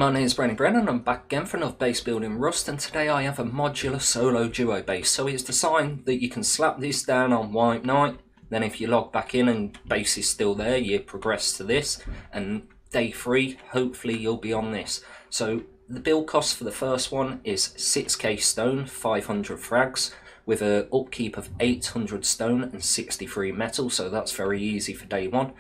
my name is Brainybren and I'm back again for another base build in Rust, and today I have a modular solo duo base. So it's designed that you can slap this down on white night, then if you log back in and base is still there, you progress to this, and day 3 hopefully you'll be on this. So the build cost for the first one is 6k stone, 500 frags, with an upkeep of 800 stone and 63 metal, so that's very easy for day 1.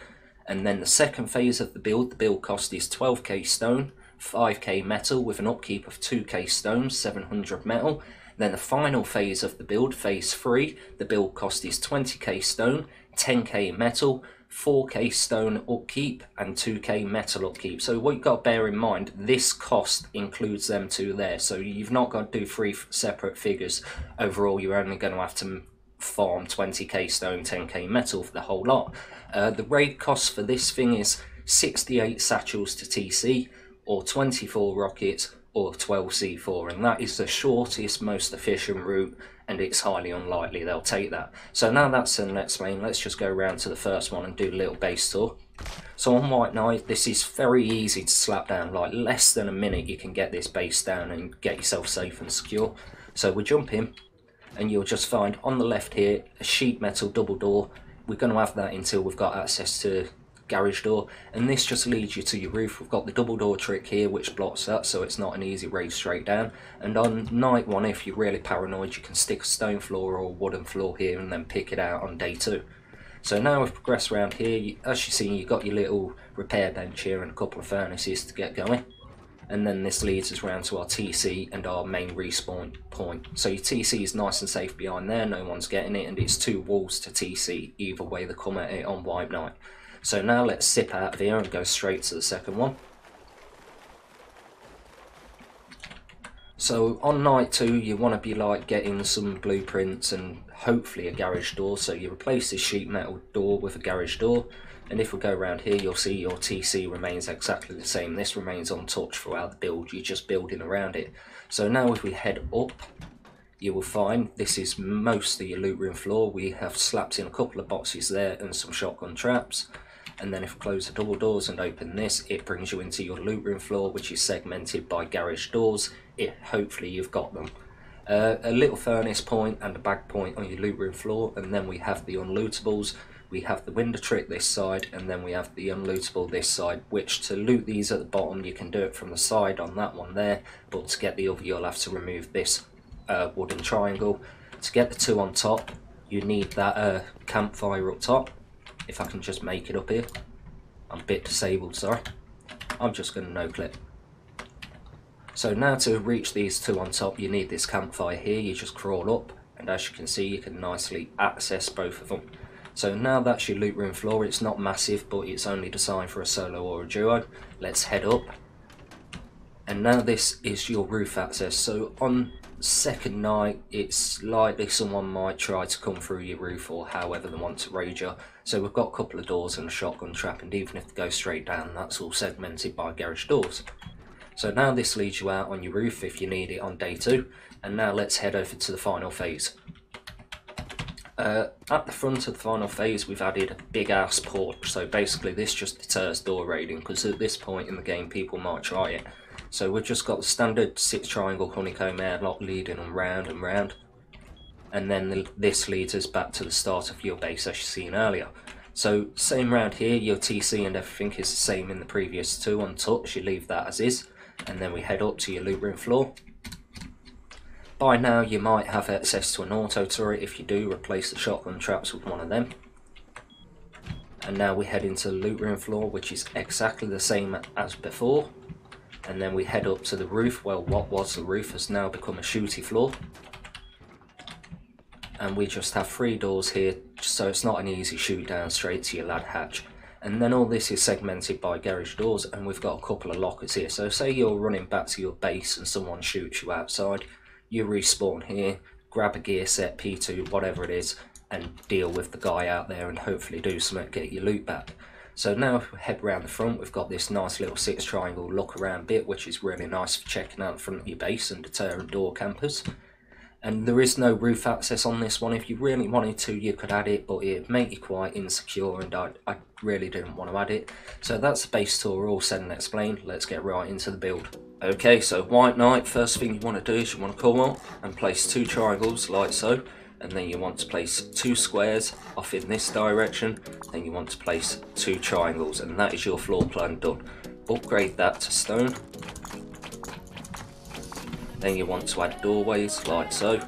And then the second phase of the build cost is 12k stone, 5k metal with an upkeep of 2k stone, 700 metal. Then the final phase of the build, phase 3, the build cost is 20k stone, 10k metal, 4k stone upkeep and 2k metal upkeep. So what you've got to bear in mind, this cost includes them two there, so you've not got to do 3 separate figures. Overall you're only going to have to farm 20k stone, 10k metal for the whole lot. The raid cost for this thing is 68 satchels to TC, or 24 rockets, or 12 C4, and that is the shortest, most efficient route, and it's highly unlikely they'll take that. So now that's explained, let's just go around to the first one and do a little base tour. So on white night, this is very easy to slap down, like less than a minute you can get this base down and get yourself safe and secure. So we jump in, and you'll just find on the left here a sheet metal double door. We're going to have that until we've got access to garage door, and this just leads you to your roof. We've got the double door trick here which blocks that, so it's not an easy raid straight down. And on night 1, if you're really paranoid, you can stick a stone floor or a wooden floor here and then pick it out on day 2. So now we've progressed around here. As you see, you've got your little repair bench here and a couple of furnaces to get going. And then this leads us round to our TC and our main respawn point. So your TC is nice and safe behind there, no one's getting it, and it's 2 walls to TC either way they come at it on white night. So now let's zip out of here and go straight to the second one. So on night 2 you want to be like getting some blueprints and hopefully a garage door. So you replace this sheet metal door with a garage door. And if we go around here, you'll see your TC remains exactly the same. This remains untouched throughout the build, you're just building around it. So now if we head up, you will find this is mostly your loot room floor. We have slapped in a couple of boxes there and some shotgun traps. And then if we close the double doors and open this, it brings you into your loot room floor, which is segmented by garage doors. Hopefully you've got them. A little furnace point and a bag point on your loot room floor, and then we have the unlootables. We have the window trick this side, and then we have the unlootable this side, which to loot these at the bottom you can do it from the side on that one there, but to get the other you'll have to remove this wooden triangle. To get the 2 on top you need that campfire up top. If I can just make it up here. I'm a bit disabled, sorry. I'm just going to no clip. So now to reach these 2 on top you need this campfire here. You just crawl up, and as you can see you can nicely access both of them. So now that's your loot room floor. It's not massive, but it's only designed for a solo or a duo. Let's head up. And now this is your roof access. So on second night, it's likely someone might try to come through your roof or however they want to raid you. So we've got a couple of doors and a shotgun trap, and even if they go straight down, that's all segmented by garage doors. So now this leads you out on your roof if you need it on day 2. And now let's head over to the final phase. At the front of the final phase we've added a big ass porch, so basically this just deters door raiding, because at this point in the game people might try it. So we've just got the standard 6 triangle honeycomb airlock leading them round and round, and then this leads us back to the start of your base as you've seen earlier. So same round here, your TC and everything is the same in the previous 2 untouched, you leave that as is, and then we head up to your loot room floor. By now you might have access to an auto turret. If you do, replace the shotgun traps with one of them. And now we head into the loot room floor, which is exactly the same as before. And then we head up to the roof. Well, what was the roof has now become a shooty floor. And we just have 3 doors here, so it's not an easy shoot down straight to your lad hatch. And then all this is segmented by garage doors, and we've got a couple of lockers here. So say you're running back to your base and someone shoots you outside. You respawn here, grab a gear set, P2, whatever it is, and deal with the guy out there and hopefully do something, get your loot back. So now if we head round the front, we've got this nice little 6 triangle look around bit, which is really nice for checking out the front of your base and deterring door campers. And there is no roof access on this one. If you really wanted to, you could add it, but it'd make you quite insecure, and I really didn't want to add it. So that's the base tour all said and explained. Let's get right into the build. Okay, so White Knight, first thing you want to do is you want to come up and place 2 triangles like so, and then you want to place 2 squares off in this direction, then you want to place 2 triangles, and that is your floor plan done. Upgrade that to stone. Then you want to add doorways like so.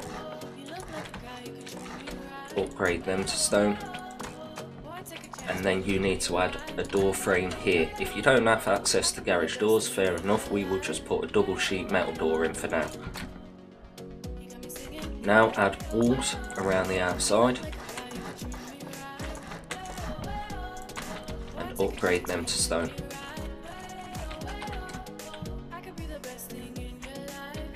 Upgrade them to stone. And then you need to add a door frame here. If you don't have access to garage doors, fair enough, we will just put a double sheet metal door in for now. Now add walls around the outside. And upgrade them to stone.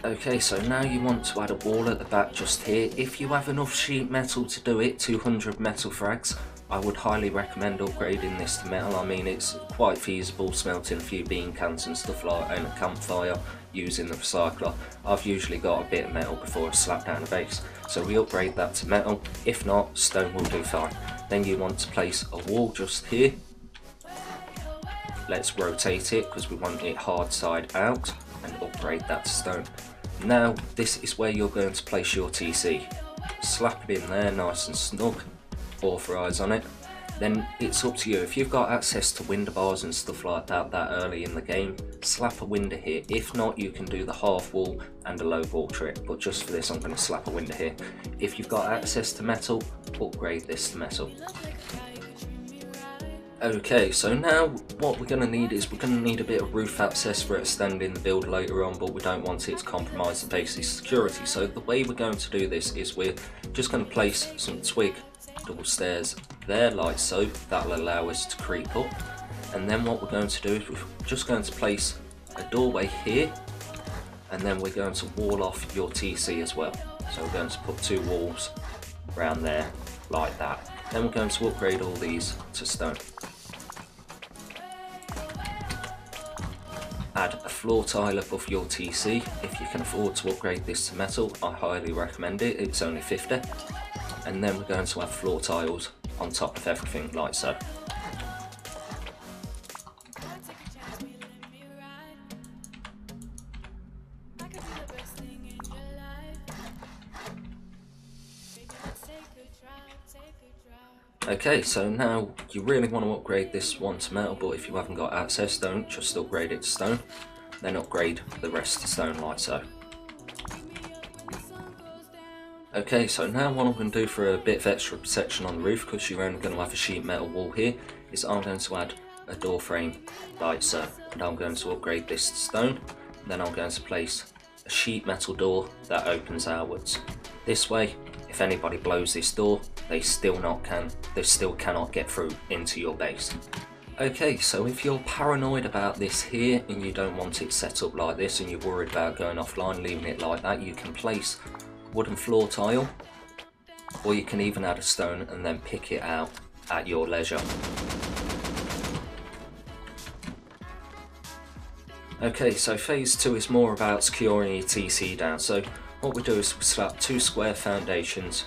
Okay, so now you want to add a wall at the back just here. If you have enough sheet metal to do it, 200 metal frags, I would highly recommend upgrading this to metal. I mean, it's quite feasible smelting a few bean cans and stuff like that in a campfire using the recycler. I've usually got a bit of metal before I slap down a base, so we upgrade that to metal. If not, stone will do fine. Then you want to place a wall just here. Let's rotate it because we want it hard side out, and upgrade that to stone. Now this is where you're going to place your TC. Slap it in there nice and snug, authorise on it. Then it's up to you. If you've got access to window bars and stuff like that early in the game, slap a window here. If not, you can do the half wall and a low wall trick, but just for this I'm going to slap a window here. If you've got access to metal, upgrade this to metal. Okay, so now what we're going to need is we're going to need a bit of roof access for extending the build later on, but we don't want it to compromise the base's security. So the way we're going to do this is we're just going to place some twig double stairs there like so. That'll allow us to creep up. And then what we're going to do is we're just going to place a doorway here, and then we're going to wall off your TC as well. So we're going to put 2 walls around there like that. Then we're going to upgrade all these to stone. Add a floor tile above your TC. If you can afford to upgrade this to metal, I highly recommend it. It's only 50. And then we're going to have floor tiles on top of everything like so. Okay, so now you really want to upgrade this one to metal, but if you haven't got access, don't, just upgrade it to stone, then upgrade the rest to stone like so. Okay, so now what I'm going to do for a bit of extra protection on the roof, because you're only going to have a sheet metal wall here, is I'm going to add a door frame like so, and I'm going to upgrade this to stone. Then I'm going to place a sheet metal door that opens outwards. This way, if anybody blows this door, they still cannot get through into your base. Okay, so if you're paranoid about this here and you don't want it set up like this and you're worried about going offline, leaving it like that, you can place a wooden floor tile, or you can even add a stone and then pick it out at your leisure. Okay, so phase 2 is more about securing your TC down. So what we do is we slap 2 square foundations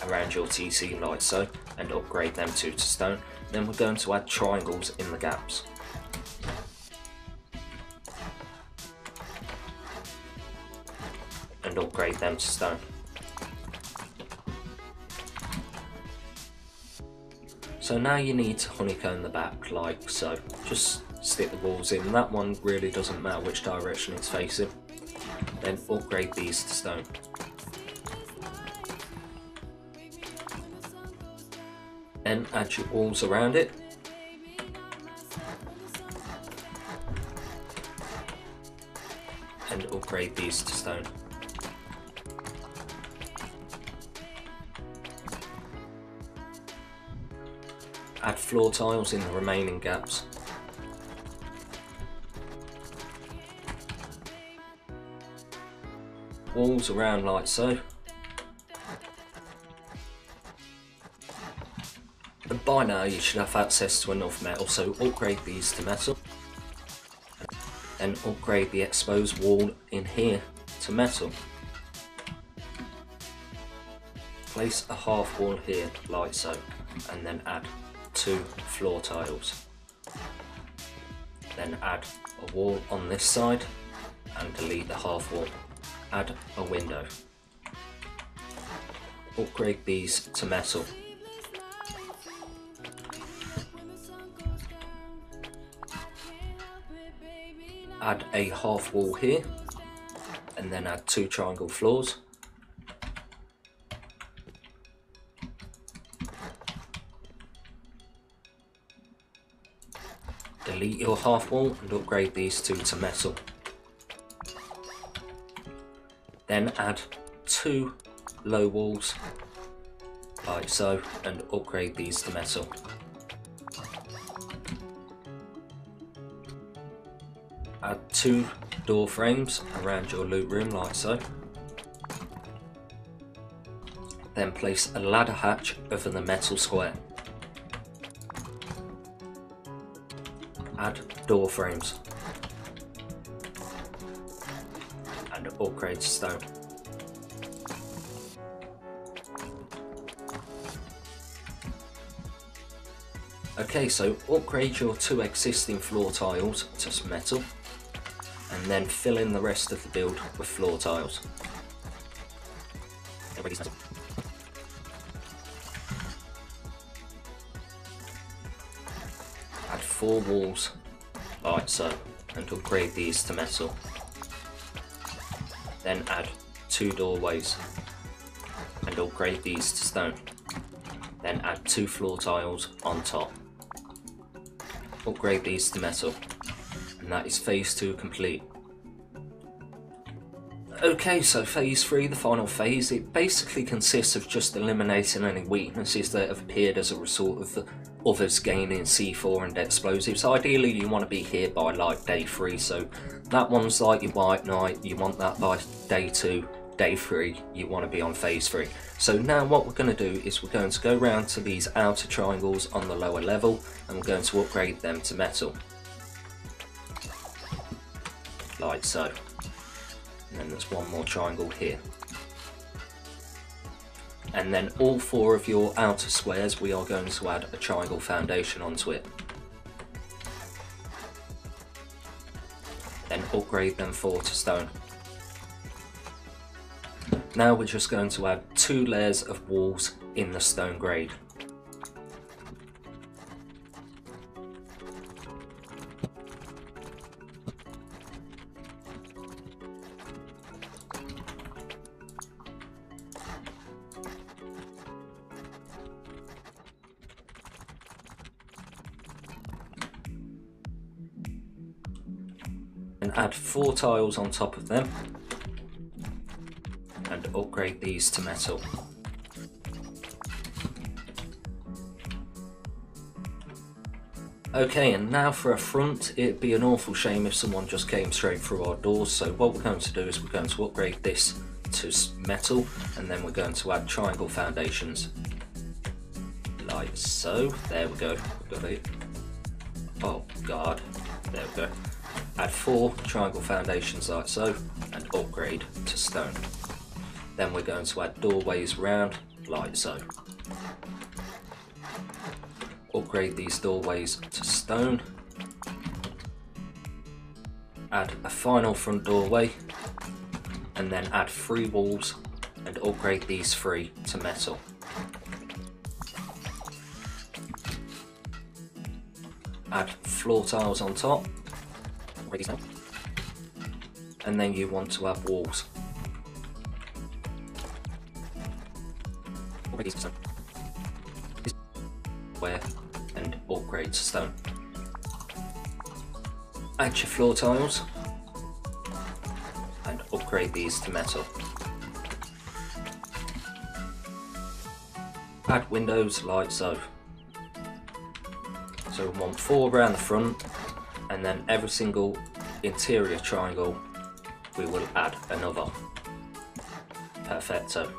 around your TC like so, and upgrade them to stone. Then we're going to add triangles in the gaps. And upgrade them to stone. So now you need to honeycomb the back like so. Just stick the walls in. That one really doesn't matter which direction it's facing. Then upgrade these to stone. Then add your walls around it. And upgrade these to stone. Add floor tiles in the remaining gaps. Walls around like so. And by now you should have access to enough metal, so upgrade these to metal. And upgrade the exposed wall in here to metal. place a half wall here like so, and then add 2 floor tiles. Then add a wall on this side and delete the half wall. Add a window. Upgrade these to metal. Add a half wall here, and then add 2 triangle floors. Delete your half wall and upgrade these 2 to metal. Then add 2 low walls like so and upgrade these to metal. Add 2 door frames around your loot room like so. Then place a ladder hatch over the metal square. Add door frames and upgrade stone. Okay, so upgrade your 2 existing floor tiles to metal and then fill in the rest of the build with floor tiles. Add 4 walls like so and upgrade these to metal. Then add 2 doorways and upgrade these to stone. Then add 2 floor tiles on top. Upgrade these to metal. And that is phase 2 complete. Okay, so phase 3, the final phase, it basically consists of just eliminating any weaknesses that have appeared as a result of the others gaining C4 and explosives. Ideally you want to be here by like day 3, so that one's like your white knight, you want that by day 2, day 3 you want to be on phase 3. So now what we're going to do is we're going to go round to these outer triangles on the lower level and we're going to upgrade them to metal. Like so. And then there's one more triangle here. And then all 4 of your outer squares we are going to add a triangle foundation onto it. Then upgrade them 4 to stone. Now we're just going to add 2 layers of walls in the stone grade. And add 4 tiles on top of them and upgrade these to metal. Okay, and now for a front, it'd be an awful shame if someone just came straight through our doors, so what we're going to do is we're going to upgrade this to metal and then we're going to add triangle foundations like so. There we go, got it. Oh god, there we go. Add 4 triangle foundations like so and upgrade to stone. Then we're going to add doorways round like so. Upgrade these doorways to stone. Add a final front doorway and then add 3 walls and upgrade these 3 to metal. Add floor tiles on top. And then you want to have walls. Square and upgrade to stone. Add your floor tiles and upgrade these to metal. Add windows like so. So we want 4 around the front and then every single interior triangle we will add another. Perfecto.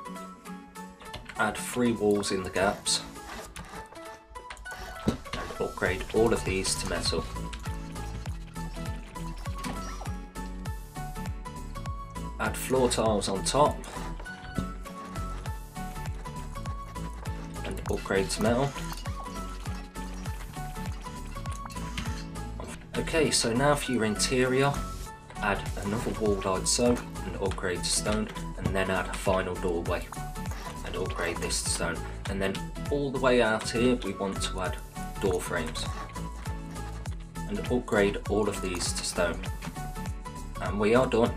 Add 3 walls in the gaps and upgrade all of these to metal. Add floor tiles on top upgrade to metal. Okay, so now for your interior, add another wall-eyed soap and upgrade to stone, and then add a final doorway and upgrade this to stone. And then all the way out here we want to add door frames and upgrade all of these to stone. And we are done.